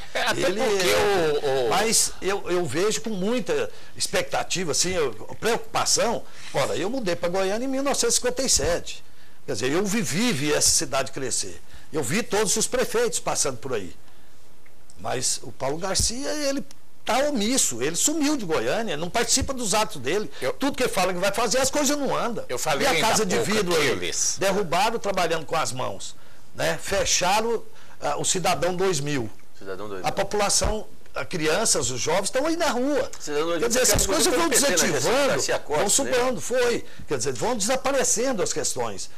Mas eu vejo com muita expectativa, assim, preocupação. Ora, eu mudei para Goiânia em 1957. Quer dizer, eu vi essa cidade crescer. Eu vi todos os prefeitos passando por aí. Mas o Paulo Garcia, ele está omisso, ele sumiu de Goiânia, não participa dos atos dele. Tudo que ele fala que vai fazer, as coisas não andam. E a casa de vidro aí, derrubaram trabalhando com as mãos, né? Fecharam o Cidadão 2000. A população, as crianças, os jovens estão aí na rua. Quer dizer, essas coisas vão desativando, vão superando, Quer dizer, vão desaparecendo as questões.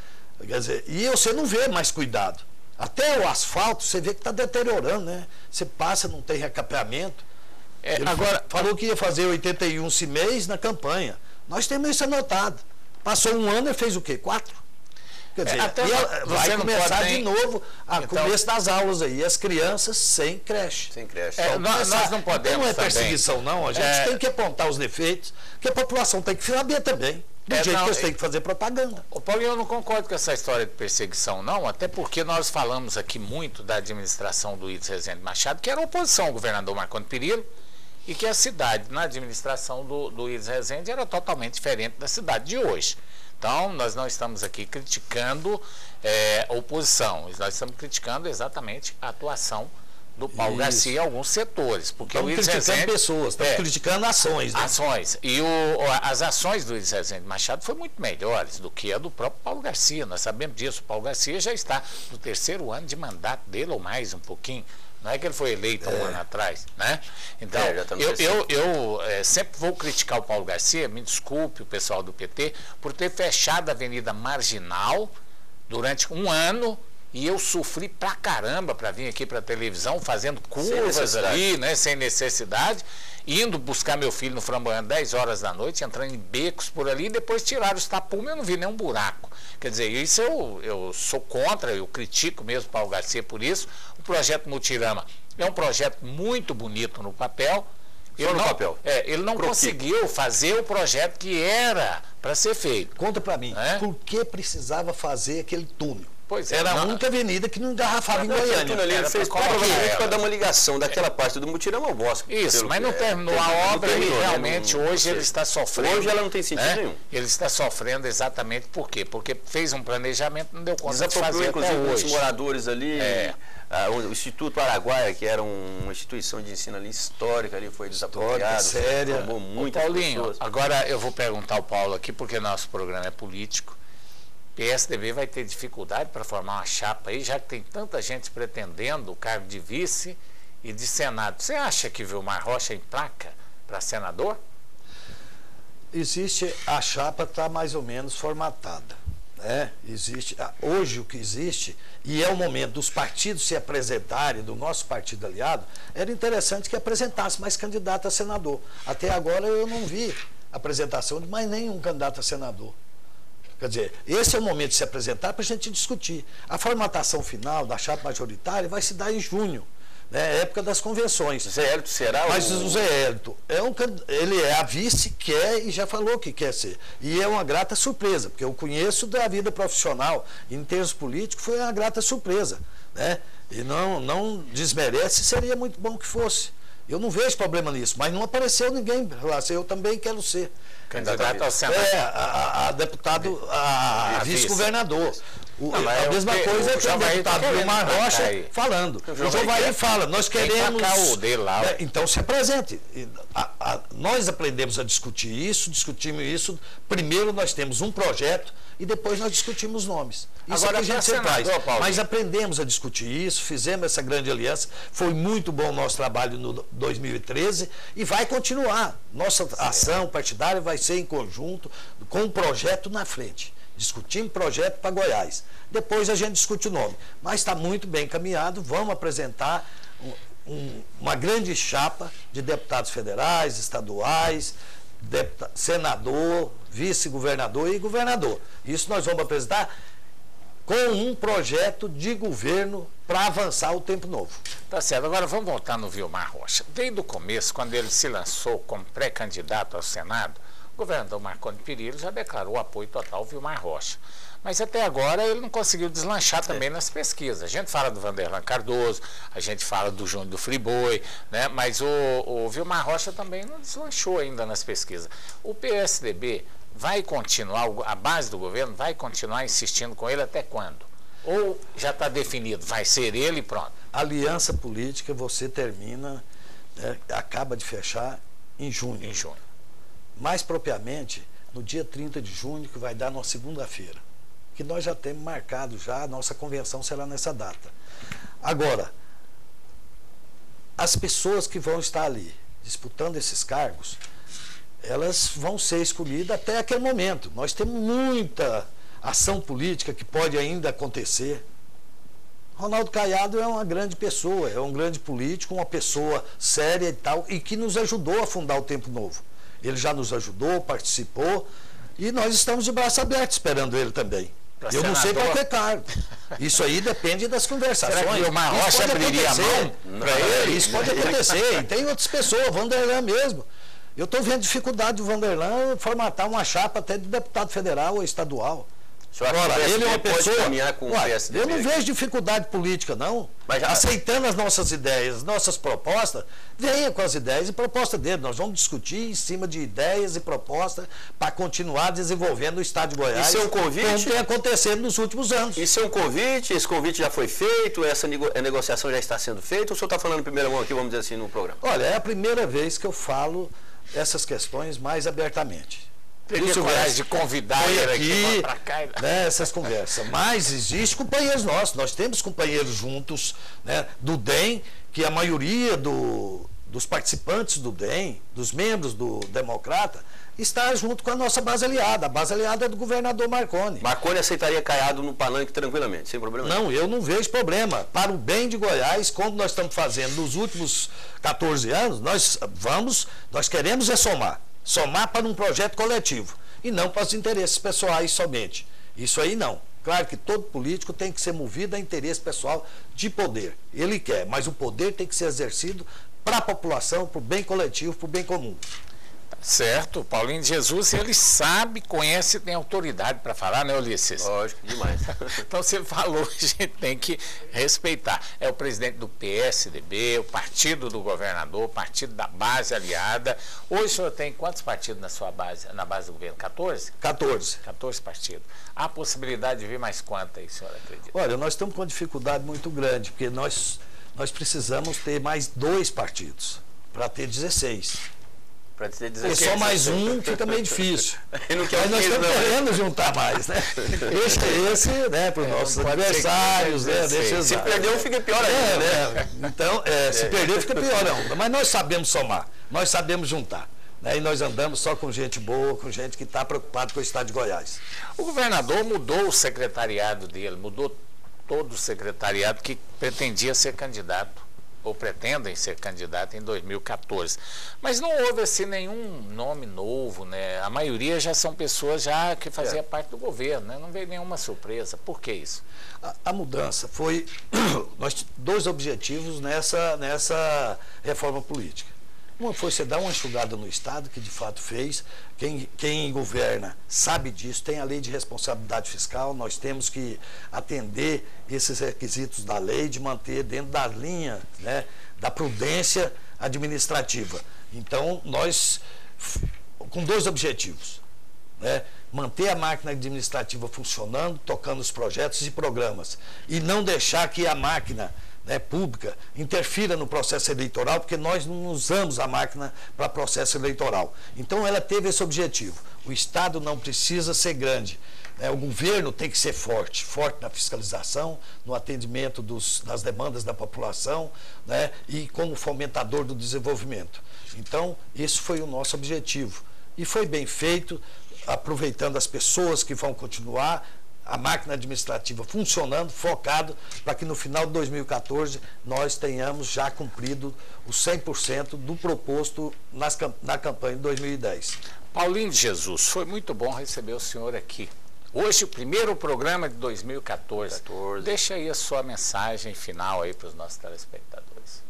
Quer dizer, e você não vê mais cuidado. Até o asfalto, você vê que está deteriorando, né? Você passa, não tem recapeamento. Agora, falou que ia fazer 81 CIMEIs na campanha. Nós temos isso anotado. Passou um ano e fez o quê? 4? Quer dizer, vai começar de novo começo das aulas aí. As crianças sem creche. Sem creche. Nós não podemos. Não é perseguição, não. A gente tem que apontar os defeitos, que a população tem que saber também. Do jeito que eles têm que fazer propaganda. Paulo, eu não concordo com essa história de perseguição, não, até porque nós falamos aqui muito da administração do Ides Rezende Machado, que era oposição ao governador Marconi Perillo, e que a cidade, na administração do Ides Rezende, era totalmente diferente da cidade de hoje. Então, nós não estamos aqui criticando a oposição, nós estamos criticando exatamente a atuação do Paulo Garcia em alguns setores. Porque estamos criticando pessoas, estamos criticando ações. Né? Ações. E as ações do Ides Rezende Machado foram muito melhores do que a do próprio Paulo Garcia. Nós sabemos disso. O Paulo Garcia já está no terceiro ano de mandato dele, ou mais um pouquinho. Não é que ele foi eleito um ano atrás, né? Então, eu sempre vou criticar o Paulo Garcia, me desculpe o pessoal do PT, por ter fechado a Avenida Marginal durante um ano, e eu sofri pra caramba para vir aqui para a televisão, fazendo curvas ali, né, sem necessidade, indo buscar meu filho no Framboiano 10 horas da noite, entrando em becos por ali, e depois tiraram os tapumes, eu não vi nenhum buraco. Quer dizer, isso eu sou contra, eu critico mesmo o Paulo Garcia por isso. O projeto Mutirama é um projeto muito bonito no papel. Ele não conseguiu fazer o projeto que era para ser feito. Conta para mim, por que precisava fazer aquele túnel? Pois era a única avenida que não engarrafava em Goiânia. Ele fez provavelmente para dar uma ligação daquela parte do Mutirama ao Bosque. Isso, mas não terminou a obra e realmente hoje ele está sofrendo. Hoje ela não tem sentido nenhum. Ele está sofrendo exatamente por quê? Porque fez um planejamento, não deu conta de fazer até hoje. Os moradores ali, o Instituto Araguaia, que era uma instituição de ensino ali histórica, ali foi desapropriado. Séria. Tomou muitas Paulinho, agora eu vou perguntar ao Paulo aqui, porque nosso programa é político. PSDB vai ter dificuldade para formar uma chapa aí, já que tem tanta gente pretendendo o cargo de vice e de senado. Você acha que Vilmar Rocha emplaca para senador? Existe, a chapa está mais ou menos formatada. Né? Existe, hoje o que existe, e é o momento dos partidos se apresentarem, do nosso partido aliado, era interessante que apresentasse mais candidato a senador. Até agora eu não vi apresentação de mais nenhum candidato a senador. Quer dizer, esse é o momento de se apresentar para a gente discutir. A formatação final da chapa majoritária vai se dar em junho, né, época das convenções. Zé Hélito será Mas o Zé Hélito, ele é a vice, quer e já falou que quer ser. E é uma grata surpresa, porque eu conheço da vida profissional, em termos políticos, foi uma grata surpresa. Né? E não desmerece, seria muito bom que fosse. Eu não vejo problema nisso, mas não apareceu ninguém lá, eu também quero ser. Candidato ao Senado. A deputado, a vice-governador. A mesma coisa é que o deputado Vilmar Rocha falando. O Jovair fala, nós queremos... Então se apresente. Nós aprendemos a discutir isso, discutimos isso. Primeiro nós temos um projeto e depois nós discutimos os nomes. Isso agora é que a gente sempre faz. Mas aprendemos a discutir isso, fizemos essa grande aliança. Foi muito bom o nosso trabalho no 2013 e vai continuar. Nossa ação partidária vai ser em conjunto, com um projeto na frente. Discutimos projeto para Goiás. Depois a gente discute o nome. Mas está muito bem encaminhado. Vamos apresentar uma grande chapa de deputados federais, estaduais, senador, vice-governador e governador. Isso nós vamos apresentar com um projeto de governo para avançar o tempo novo. Tá certo. Agora vamos voltar no Vilmar Rocha. Desde o começo, quando ele se lançou como pré-candidato ao Senado, o governador Marconi Perillo já declarou apoio total ao Vilmar Rocha. Mas até agora ele não conseguiu deslanchar também nas pesquisas. A gente fala do Vanderlan Cardoso, a gente fala do Júnior do Friboi, né? Mas o Vilmar Rocha também não deslanchou ainda nas pesquisas. O PSDB vai continuar, a base do governo vai continuar insistindo com ele até quando? Ou já está definido, vai ser ele e pronto? aliança política você termina, acaba de fechar em junho. Em junho. Mais propriamente, no dia 30 de junho, que vai dar na segunda-feira. Que nós já temos marcado já, a nossa convenção será nessa data. Agora, as pessoas que vão estar ali disputando esses cargos, elas vão ser escolhidas até aquele momento. Nós temos muita ação política que pode ainda acontecer. Ronaldo Caiado é uma grande pessoa, é um grande político, uma pessoa séria e tal, e que nos ajudou a fundar o Tempo Novo. Ele já nos ajudou, participou, e nós estamos de braço aberto esperando ele também. Eu não sei qual é cargo. Isso aí depende das conversações. Será que o Omar Rocha abriria a mão para ele? Isso pode acontecer. E tem outras pessoas, o Vanderlan mesmo. Eu estou vendo dificuldade do Vanderlan formatar uma chapa até de deputado federal ou estadual. Agora, ele é uma pessoa. Eu não vejo dificuldade política, não. Mas aceitando as nossas ideias, nossas propostas, venha com as ideias e propostas dele. Nós vamos discutir em cima de ideias e propostas para continuar desenvolvendo o Estado de Goiás. Isso é um convite? Como tem acontecido nos últimos anos. Isso é um convite? Esse convite já foi feito? Essa negociação já está sendo feita? Ou o senhor está falando em primeira mão aqui, vamos dizer assim, no programa? Olha, é a primeira vez que eu falo essas questões mais abertamente. Teria coragem de convidar ele aqui para cá. Essas conversas. Mas existe companheiros nossos. Nós temos companheiros juntos, né, do DEM, que a maioria dos participantes do DEM, dos membros do Democrata, está junto com a nossa base aliada. A base aliada é do governador Marconi. Marconi aceitaria Caiado no palanque tranquilamente, sem problema? Não, eu não vejo problema. Para o bem de Goiás, como nós estamos fazendo nos últimos 14 anos, nós queremos somar. Somar para um projeto coletivo e não para os interesses pessoais somente. Isso aí não. Claro que todo político tem que ser movido a interesse pessoal de poder. Ele quer, mas o poder tem que ser exercido para a população, para o bem coletivo, para o bem comum. Certo, Paulinho de Jesus, ele sabe, conhece e tem autoridade para falar, né, Ulisses? Lógico, demais. Então você falou, a gente tem que respeitar. É o presidente do PSDB, o partido do governador, o partido da base aliada. Hoje o senhor tem quantos partidos na sua base, na base do governo? 14? 14. 14 partidos. Há a possibilidade de vir mais quanto aí, senhor acredita? Olha, nós estamos com uma dificuldade muito grande, porque nós precisamos ter mais 2 partidos para ter 16. Para dizer e só mais um fica meio difícil. Mas nós estamos querendo juntar mais, né? Esse né, para os nossos adversários, né? Se perder, fica pior ainda. Né? Então, se perder, fica pior ainda. Mas nós sabemos somar, nós sabemos juntar. Né? E nós andamos só com gente boa, com gente que está preocupada com o Estado de Goiás. O governador mudou o secretariado dele, mudou todo o secretariado que pretendia ser candidato, ou pretendem ser candidato em 2014. Mas não houve assim nenhum nome novo, né? A maioria já são pessoas já que faziam parte do governo, né? Não veio nenhuma surpresa. Por que isso? A mudança foi nós 2 objetivos nessa reforma política. Uma foi você dar uma enxugada no Estado, que de fato fez. Quem governa sabe disso, tem a lei de responsabilidade fiscal, nós temos que atender esses requisitos da lei, de manter dentro da linha, né, da prudência administrativa. Então, nós, com 2 objetivos, né, manter a máquina administrativa funcionando, tocando os projetos e programas, e não deixar que a máquina pública interfira no processo eleitoral, porque nós não usamos a máquina para processo eleitoral. Então ela teve esse objetivo. O Estado não precisa ser grande. O governo tem que ser forte na fiscalização, no atendimento das demandas da população, né, e como fomentador do desenvolvimento. Então, esse foi o nosso objetivo. E foi bem feito, aproveitando as pessoas que vão continuar, a máquina administrativa funcionando, focado, para que no final de 2014 nós tenhamos já cumprido os 100% do proposto na campanha de 2010. Paulinho de Jesus, foi muito bom receber o senhor aqui. Hoje, o primeiro programa de 2014. Deixa aí a sua mensagem final aí para os nossos telespectadores.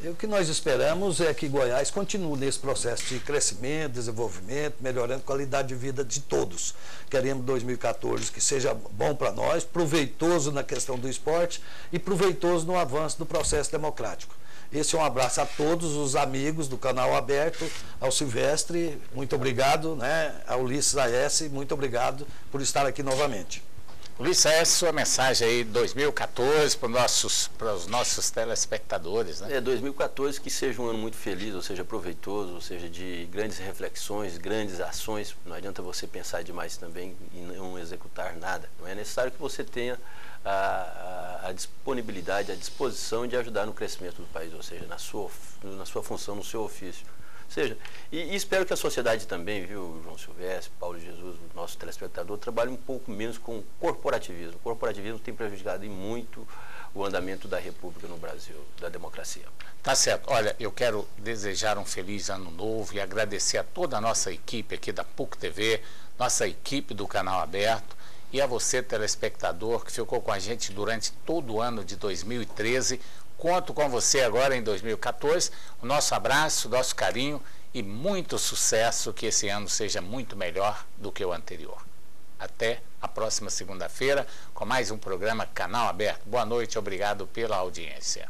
O que nós esperamos é que Goiás continue nesse processo de crescimento, desenvolvimento, melhorando a qualidade de vida de todos. Queremos 2014 que seja bom para nós, proveitoso na questão do esporte e proveitoso no avanço do processo democrático. Esse é um abraço a todos os amigos do Canal Aberto, ao Silvestre, muito obrigado, né? Ao Ulisses AS, muito obrigado por estar aqui novamente. Luiz, essa é a sua mensagem aí, 2014, para os nossos telespectadores, né? 2014 que seja um ano muito feliz, ou seja, proveitoso, ou seja, de grandes reflexões, grandes ações. Não adianta você pensar demais também e não executar nada. Não é necessário que você tenha a disponibilidade, a disposição de ajudar no crescimento do país, ou seja, na sua função, no seu ofício. Ou seja, e espero que a sociedade também, viu, João Silvestre, Paulo Jesus, o nosso telespectador, trabalhe um pouco menos com o corporativismo. O corporativismo tem prejudicado muito o andamento da República no Brasil, da democracia. Tá certo. Olha, eu quero desejar um feliz ano novo e agradecer a toda a nossa equipe aqui da PUC TV, nossa equipe do Canal Aberto e a você, telespectador, que ficou com a gente durante todo o ano de 2013. Conto com você agora em 2014. O nosso abraço, nosso carinho e muito sucesso, que esse ano seja muito melhor do que o anterior. Até a próxima segunda-feira com mais um programa Canal Aberto. Boa noite, obrigado pela audiência.